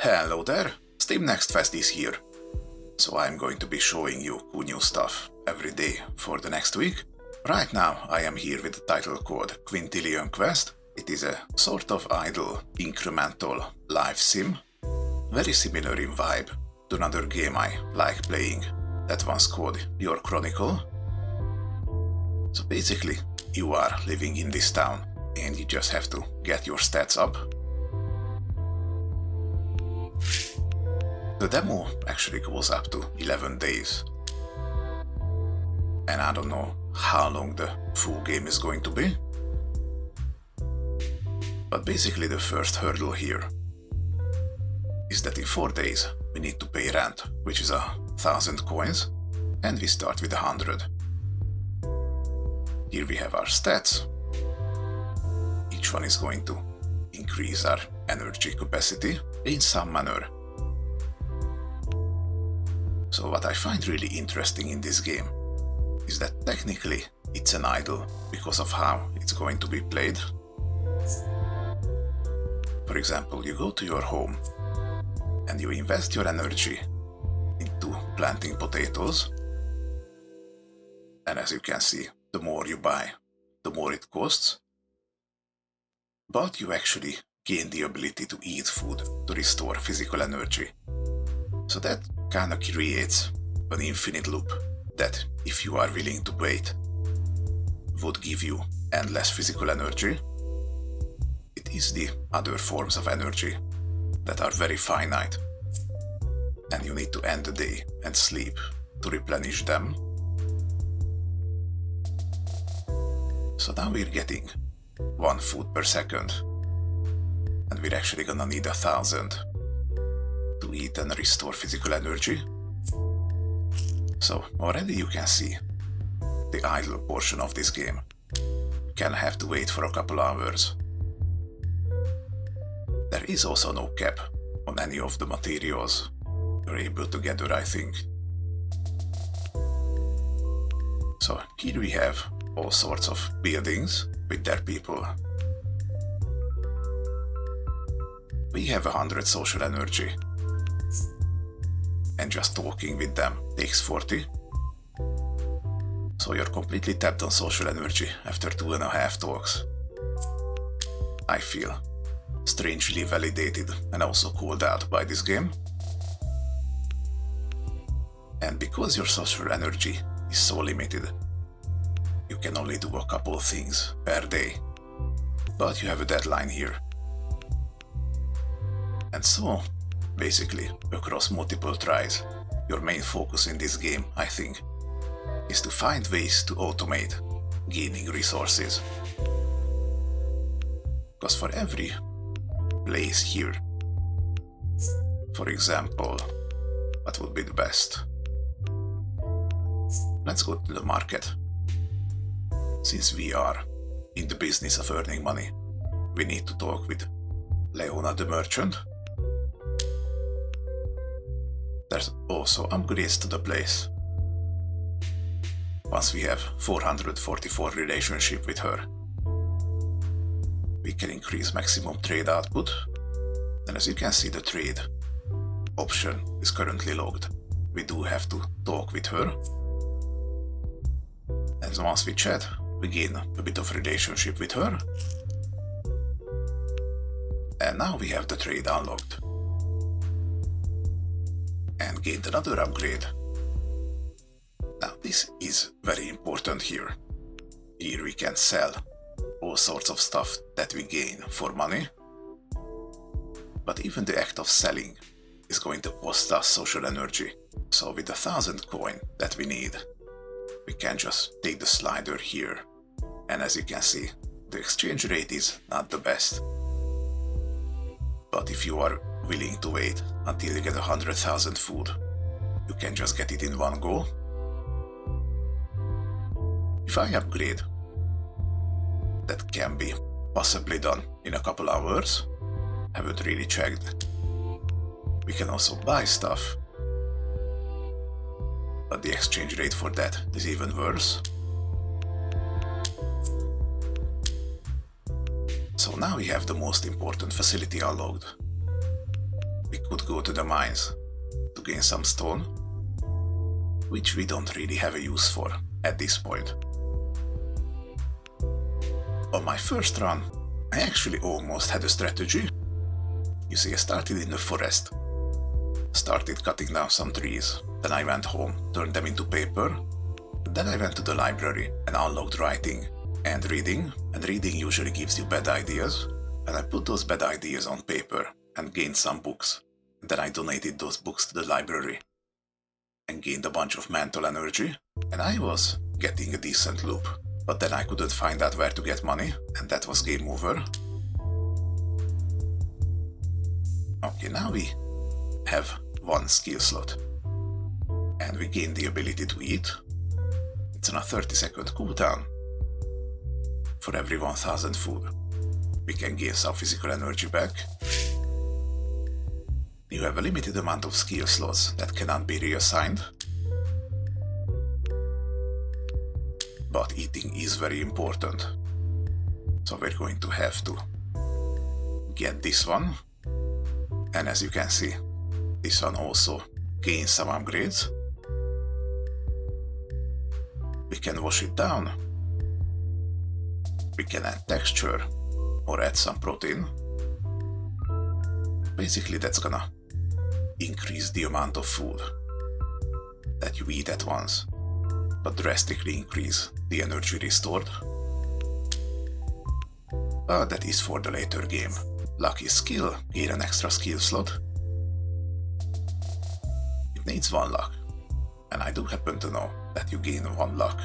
Hello there, Steam Next Fest is here. So I'm going to be showing you cool new stuff every day for the next week. Right now I am here with a title called Quintillion Quest. It is a sort of idle, incremental life sim. Very similar in vibe to another game I like playing. That one's called Your Chronicle. So basically you are living in this town and you just have to get your stats up. The demo actually goes up to 11 days. And I don't know how long the full game is going to be. But basically the first hurdle here is that in 4 days we need to pay rent, which is 1,000 coins, and we start with 100. Here we have our stats. Each one is going to increase our energy capacity in some manner. So what I find really interesting in this game is that technically it's an idle because of how it's going to be played. For example, you go to your home and you invest your energy into planting potatoes, and as you can see, the more you buy, the more it costs. But you actually gain the ability to eat food to restore physical energy. So that kind of creates an infinite loop that, if you are willing to wait, would give you endless physical energy. It is the other forms of energy that are very finite, and you need to end the day and sleep to replenish them. So now we're getting 1 food per second, and we're actually gonna need 1,000 to eat and restore physical energy. So already you can see the idle portion of this game. You can have to wait for a couple hours. There is also no cap on any of the materials you're able to gather, I think. So here we have all sorts of buildings with their people. We have 100 social energy, and just talking with them takes 40. So you're completely tapped on social energy after 2.5 talks. I feel strangely validated and also called out by this game. And because your social energy is so limited, you can only do a couple of things per day. But you have a deadline here. And so, basically, across multiple tries, your main focus in this game, I think, is to find ways to automate gaining resources. Because for every place here, for example, what would be the best? Let's go to the market. Since we are in the business of earning money, we need to talk with Leona the merchant. There's also upgrades to the place. Once we have 444 relationship with her, we can increase maximum trade output. And as you can see, the trade option is currently logged. We do have to talk with her. And once we chat, we gain a bit of relationship with her. And now we have the trade unlocked. And gained another upgrade. Now this is very important here. Here we can sell all sorts of stuff that we gain for money. But even the act of selling is going to cost us social energy. So with 1,000 coin that we need, we can just take the slider here. And as you can see, the exchange rate is not the best. But if you are willing to wait until you get 100,000 food, you can just get it in one go. If I upgrade, that can be possibly done in a couple hours. Haven't really checked. We can also buy stuff, but the exchange rate for that is even worse. So now we have the most important facility unlocked. could go to the mines to gain some stone, which we don't really have a use for at this point. On my first run, I actually almost had a strategy. You see, I started in the forest, started cutting down some trees, then I went home, turned them into paper, then I went to the library and unlocked writing and reading usually gives you bad ideas, and I put those bad ideas on paper and gained some books. Then I donated those books to the library and gained a bunch of mental energy, and I was getting a decent loop. But then I couldn't find out where to get money, and that was game over. Okay, now we have one skill slot, and we gain the ability to eat. It's on a 30-second cooldown. For every 1000 food, we can gain some physical energy back. You have a limited amount of skill slots that cannot be reassigned. But eating is very important. So we're going to have to get this one. And as you can see, this one also gains some upgrades. We can wash it down. We can add texture or add some protein. Basically that's gonna increase the amount of food that you eat at once, but drastically increase the energy restored. But that is for the later game. Lucky skill, gain an extra skill slot. It needs 1 luck, and I do happen to know that you gain 1 luck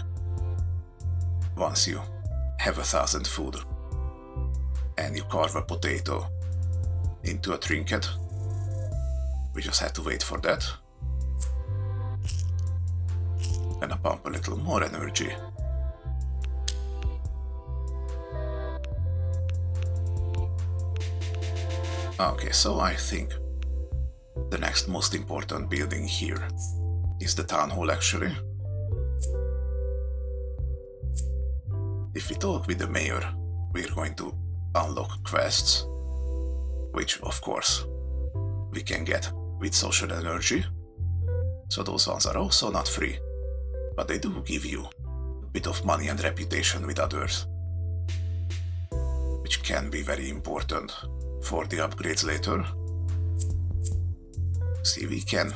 once you have 1000 food and you carve a potato into a trinket. We just had to wait for that. Gonna pump a little more energy. Okay, so I think the next most important building here is the town hall actually. If we talk with the mayor, we're going to unlock quests, which of course we can get with social energy. So those ones are also not free, but they do give you a bit of money and reputation with others, which can be very important for the upgrades later. See, we can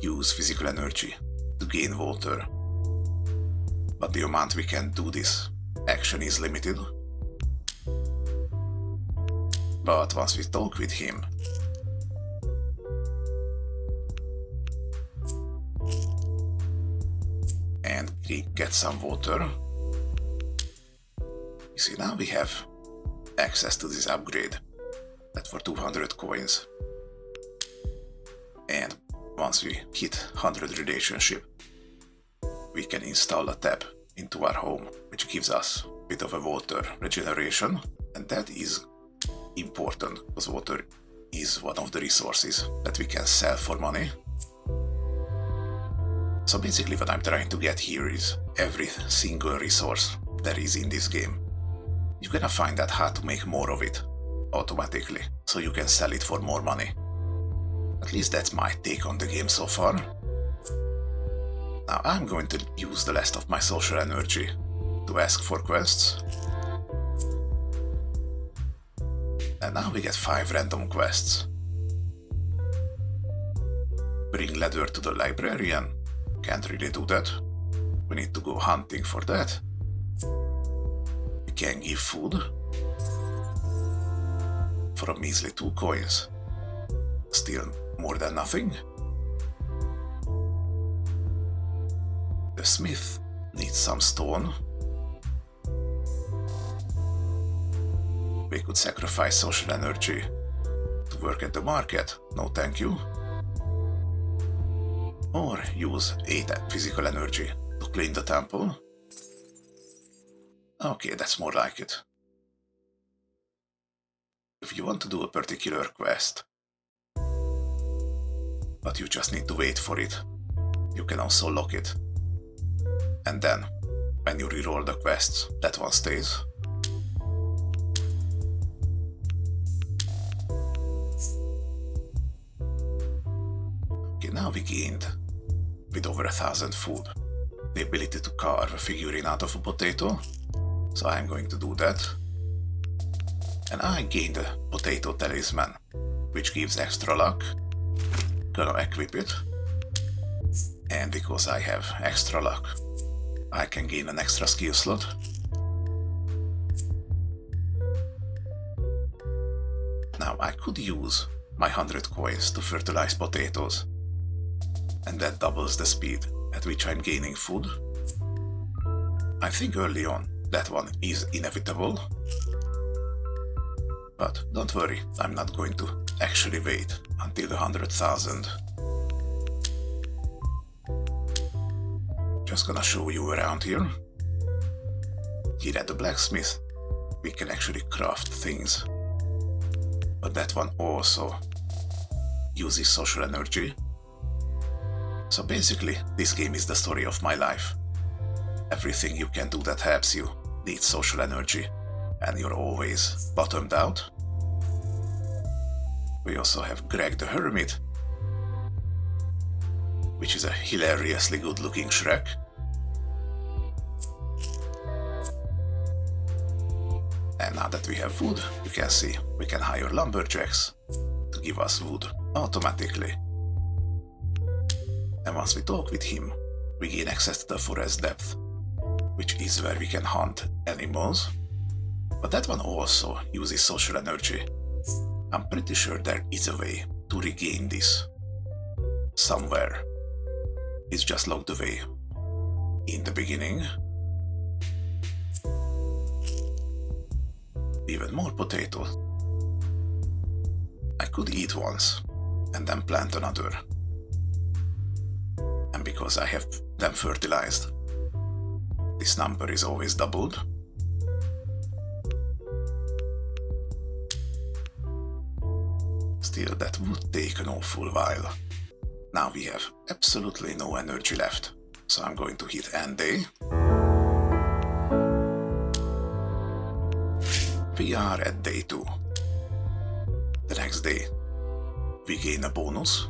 use physical energy to gain water, but the amount we can do this action is limited. But once we talk with him, and get some water, you see, now we have access to this upgrade that for 200 coins. And once we hit 100 relationship, we can install a tap into our home, which gives us a bit of a water regeneration, and that is important because water is one of the resources that we can sell for money. So basically what I'm trying to get here is every single resource there is in this game, you're gonna find out how to make more of it automatically, so you can sell it for more money. At least that's my take on the game so far. Now I'm going to use the rest of my social energy to ask for quests. And now we get 5 random quests. Bring leather to the librarian. Can't really do that. We need to go hunting for that. We can give food for a measly 2 coins. Still more than nothing. The smith needs some stone. We could sacrifice social energy to work at the market. No thank you. Or use 8 physical energy to clean the temple. Okay, that's more like it. If you want to do a particular quest, but you just need to wait for it, you can also lock it. And then, when you reroll the quests, that one stays. Now we gained, with over 1,000 food, the ability to carve a figurine out of a potato, so I'm going to do that. And I gained a potato talisman, which gives extra luck. Gonna equip it. And because I have extra luck, I can gain an extra skill slot. Now I could use my 100 coins to fertilize potatoes, and that doubles the speed at which I'm gaining food. I think early on that one is inevitable, but don't worry, I'm not going to actually wait until the 100,000. Just gonna show you around here. Here at the blacksmith, we can actually craft things, but that one also uses social energy. So basically, this game is the story of my life. Everything you can do that helps you needs social energy, and you're always bottomed out. We also have Greg the Hermit, which is a hilariously good looking Shrek. And now that we have wood, you can see we can hire lumberjacks to give us wood automatically. And once we talk with him, we gain access to the forest depth, which is where we can hunt animals. But that one also uses social energy. I'm pretty sure there is a way to regain this somewhere. It's just locked away in the beginning. Even more potatoes. I could eat once and then plant another. And because I have them fertilized, this number is always doubled. Still, that would take an awful while. Now we have absolutely no energy left, so I'm going to hit end day. We are at day 2. The next day, we gain a bonus,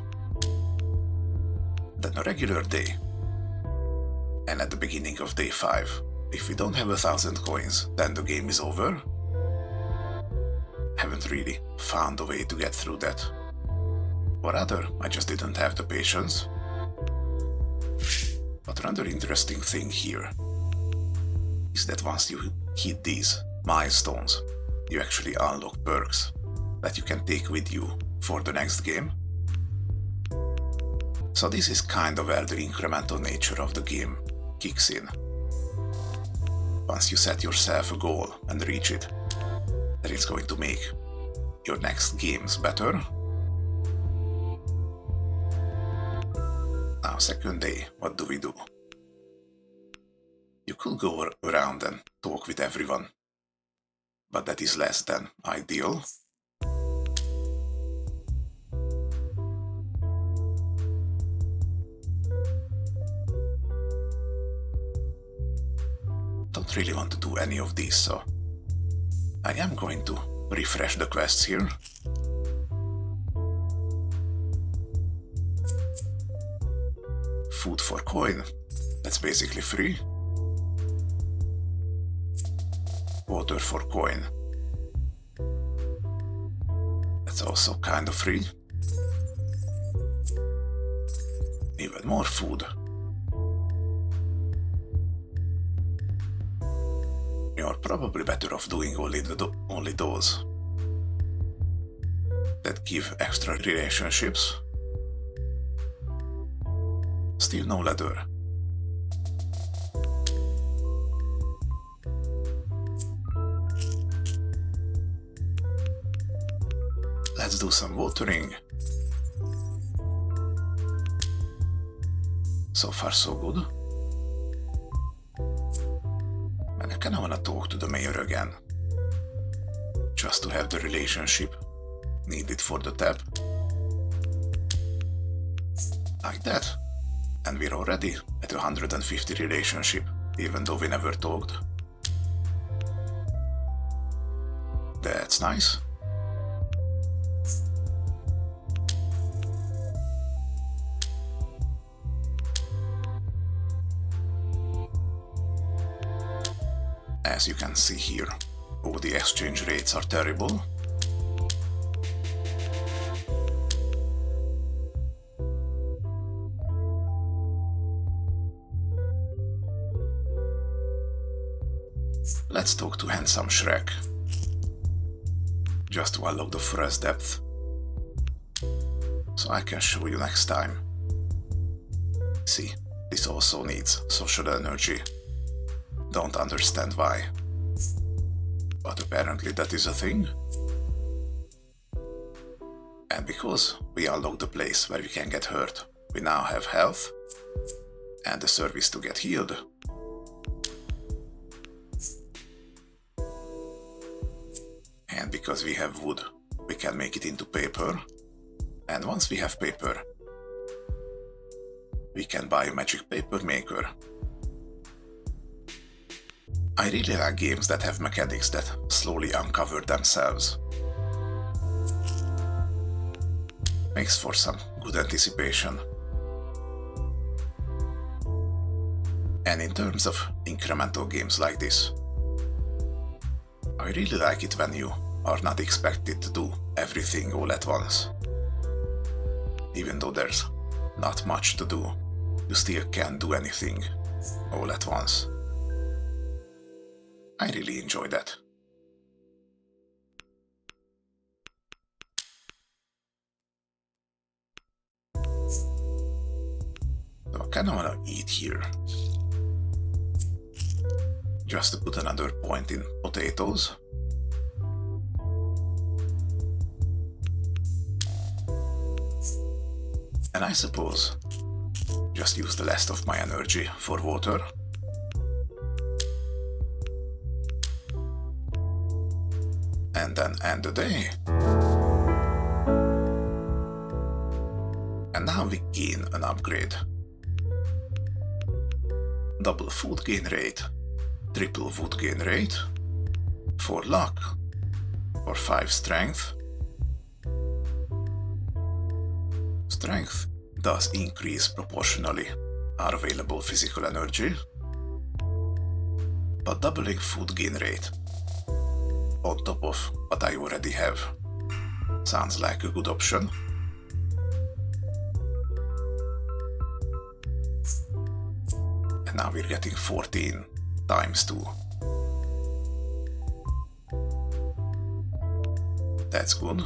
then a regular day, and at the beginning of day 5, if we don't have 1,000 coins, then the game is over. Haven't really found a way to get through that. Or rather, I just didn't have the patience. But another interesting thing here is that once you hit these milestones, you actually unlock perks that you can take with you for the next game. So this is kind of where the incremental nature of the game kicks in. Once you set yourself a goal and reach it, then it's going to make your next games better. Now, second day, what do we do? You could go around and talk with everyone, but that is less than ideal. Don't really want to do any of these, so I am going to refresh the quests here. Food for coin, that's basically free. Water for coin, that's also kind of free. Even more food. You're probably better off doing only those that give extra relationships. Still no leather. Let's do some watering. So far so good. And I kinda wanna talk to the mayor again, just to have the relationship needed for the tab. Like that. And we're already at 150 relationship, even though we never talked. That's nice. As you can see here, oh, the exchange rates are terrible. Let's talk to handsome Shrek, just to unlock the forest depth, so I can show you next time. See, this also needs social energy. Don't understand why, but apparently that is a thing. And because we unlocked the place where we can get hurt, we now have health and the service to get healed. And because we have wood, we can make it into paper. And once we have paper, we can buy a magic paper maker. I really like games that have mechanics that slowly uncover themselves. Makes for some good anticipation. And in terms of incremental games like this, I really like it when you are not expected to do everything all at once. Even though there's not much to do, you still can't do anything all at once. I really enjoy that. So I kinda wanna eat here. Just to put another point in potatoes. And I suppose just use the rest of my energy for water. And then end the day. And now we gain an upgrade. Double food gain rate, triple wood gain rate, 4 luck, or 5 strength. Strength does increase proportionally our available physical energy, but doubling food gain rate on top of what I already have sounds like a good option. And now we're getting 14 times 2. That's good.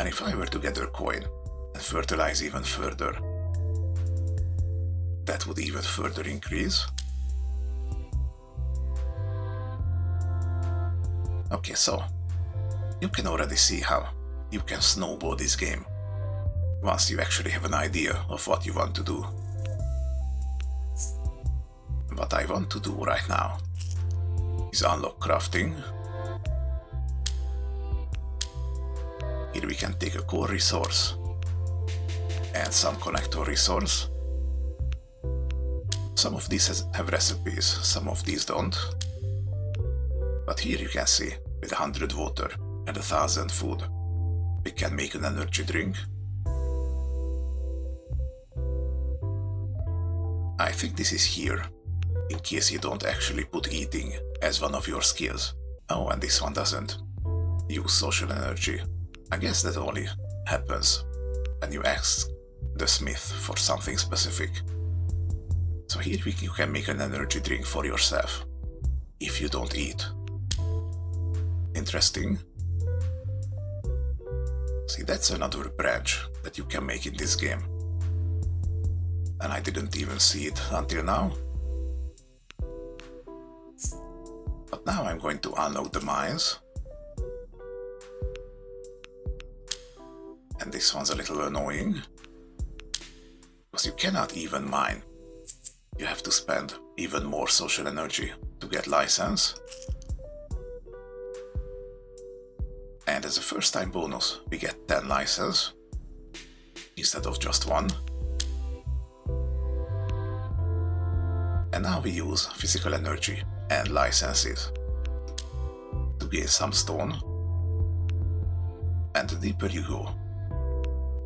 And if I were to gather coin and fertilize even further, that would even further increase. Okay, so you can already see how you can snowball this game once you actually have an idea of what you want to do. What I want to do right now is unlock crafting. Here we can take a core resource and some connector resource. Some of these have recipes, some of these don't. But here you can see, with 100 water and 1000 food, we can make an energy drink. I think this is here, in case you don't actually put eating as one of your skills. Oh, and this one doesn't use social energy. I guess that only happens when you ask the smith for something specific. So here you can make an energy drink for yourself, if you don't eat. Interesting. See, that's another branch that you can make in this game. And I didn't even see it until now. But now I'm going to unlock the mines. And this one's a little annoying, because you cannot even mine. You have to spend even more social energy to get license. And as a first time bonus, we get 10 license instead of just 1. And now we use physical energy and licenses to gain some stone. And the deeper you go,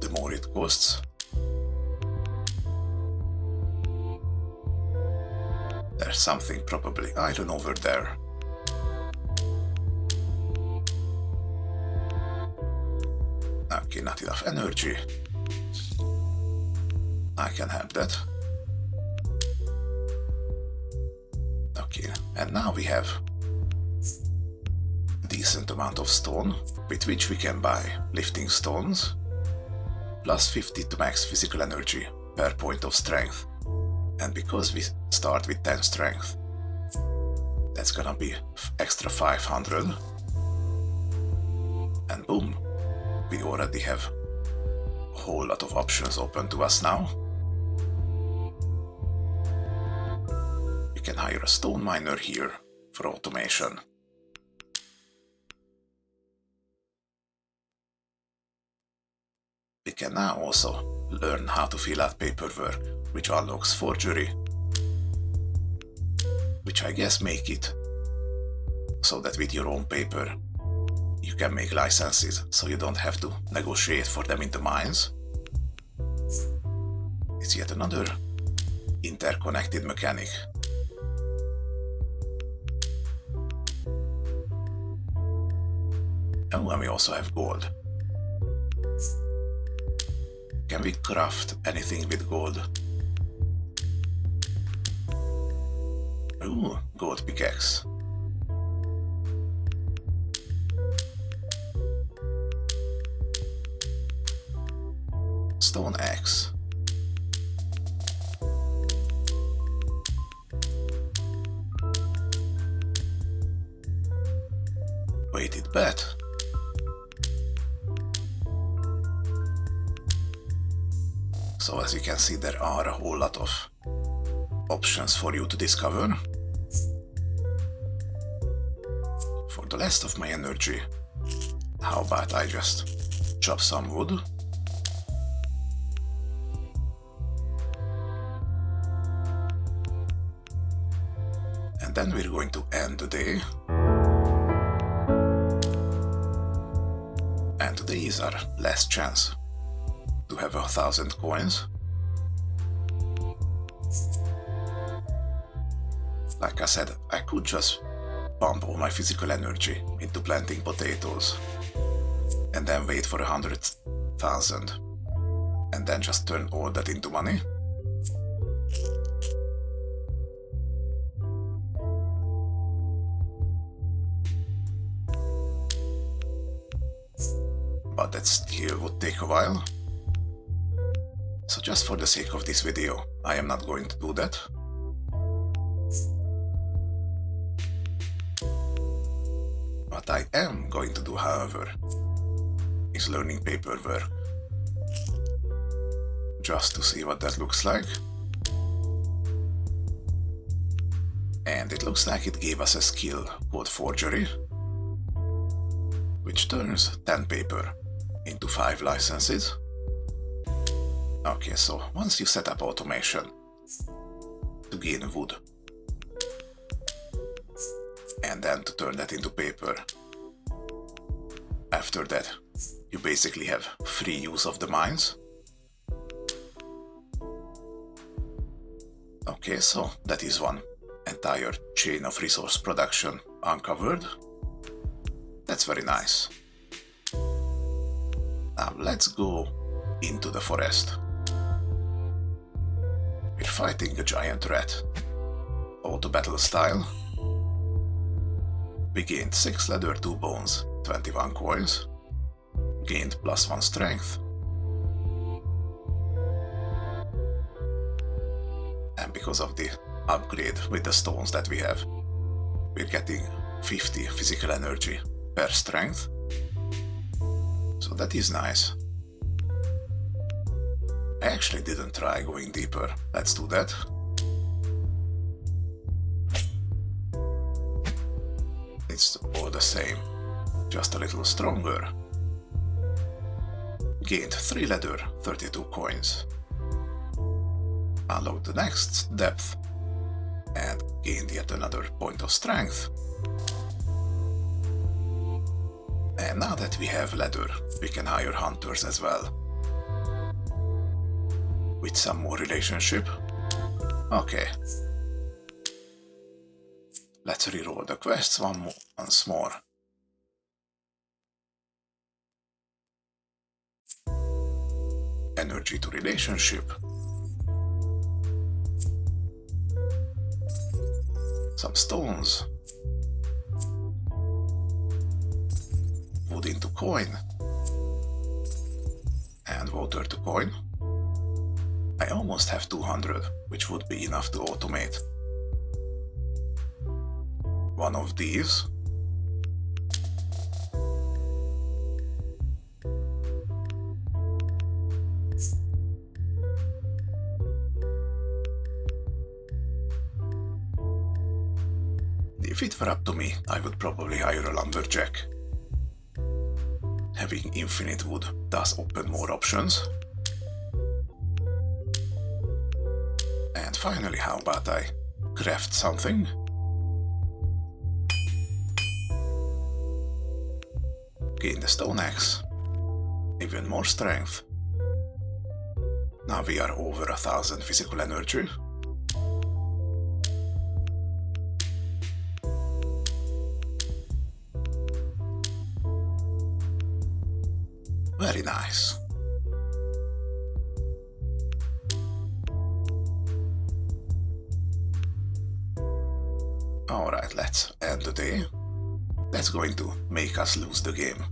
the more it costs. There's something probably iron over there. Okay, not enough energy. I can have that. Okay, and now we have a decent amount of stone, with which we can buy lifting stones, plus 50 to max physical energy per point of strength. And because we start with 10 strength, that's gonna be extra 500. And boom, we already have a whole lot of options open to us now. We can hire a stone miner here for automation. We can now also learn how to fill out paperwork, which unlocks forgery, which I guess make it so that with your own paper you can make licenses, so you don't have to negotiate for them in the mines. It's yet another interconnected mechanic. Oh, and we also have gold. Can we craft anything with gold? Ooh, gold pickaxe. Stone axe. Weighted bat. So as you can see, there are a whole lot of options for you to discover. For the rest of my energy, how about I just chop some wood? And then we're going to end the day. And today is our last chance to have 1,000 coins. Like I said, I could just pump all my physical energy into planting potatoes and then wait for 100,000 and then just turn all that into money. But that still would take a while. So just for the sake of this video, I am not going to do that. What I am going to do, however, is learning paperwork. Just to see what that looks like. And it looks like it gave us a skill called forgery, which turns 10 paper into 5 licenses. Okay, so once you set up automation to gain wood and then to turn that into paper, after that you basically have free use of the mines. Okay, so that is one entire chain of resource production uncovered. That's very nice. Now let's go into the forest. We're fighting a giant rat, auto battle style. We gained 6 leather, 2 bones, 21 coins, gained +1 strength, and because of the upgrade with the stones that we have, we're getting 50 physical energy per strength, so that is nice. I actually didn't try going deeper. Let's do that. It's all the same, just a little stronger. Gained 3 leather, 32 coins. Unlocked the next depth and gained yet another point of strength. And now that we have leather, we can hire hunters as well. With some more relationship. Okay. Let's reroll the quests once more. Energy to relationship. Some stones. Wood into coin. And water to coin. I almost have 200, which would be enough to automate one of these. If it were up to me, I would probably hire a lumberjack. Having infinite wood does open more options. And finally, how about I craft something? Gain the stone axe. Even more strength. Now we are over 1000 physical energy. Very nice. Alright, let's end the day. That's going to make us lose the game.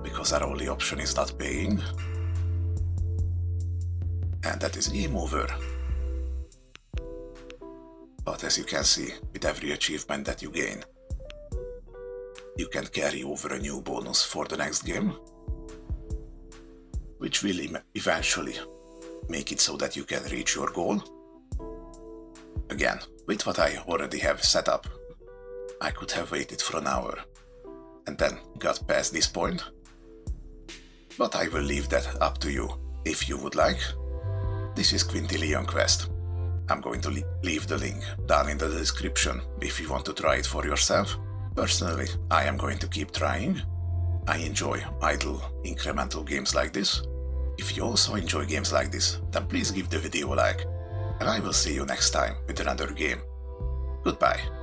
Because our only option is not paying. And that is game over. But as you can see, with every achievement that you gain, you can carry over a new bonus for the next game, which will eventually make it so that you can reach your goal. Again, with what I already have set up, I could have waited for an hour and then got past this point. But I will leave that up to you if you would like. This is Quintillion Quest. I'm going to leave the link down in the description if you want to try it for yourself. Personally, I am going to keep trying. I enjoy idle, incremental games like this. If you also enjoy games like this, then please give the video a like, and I will see you next time with another game. Goodbye.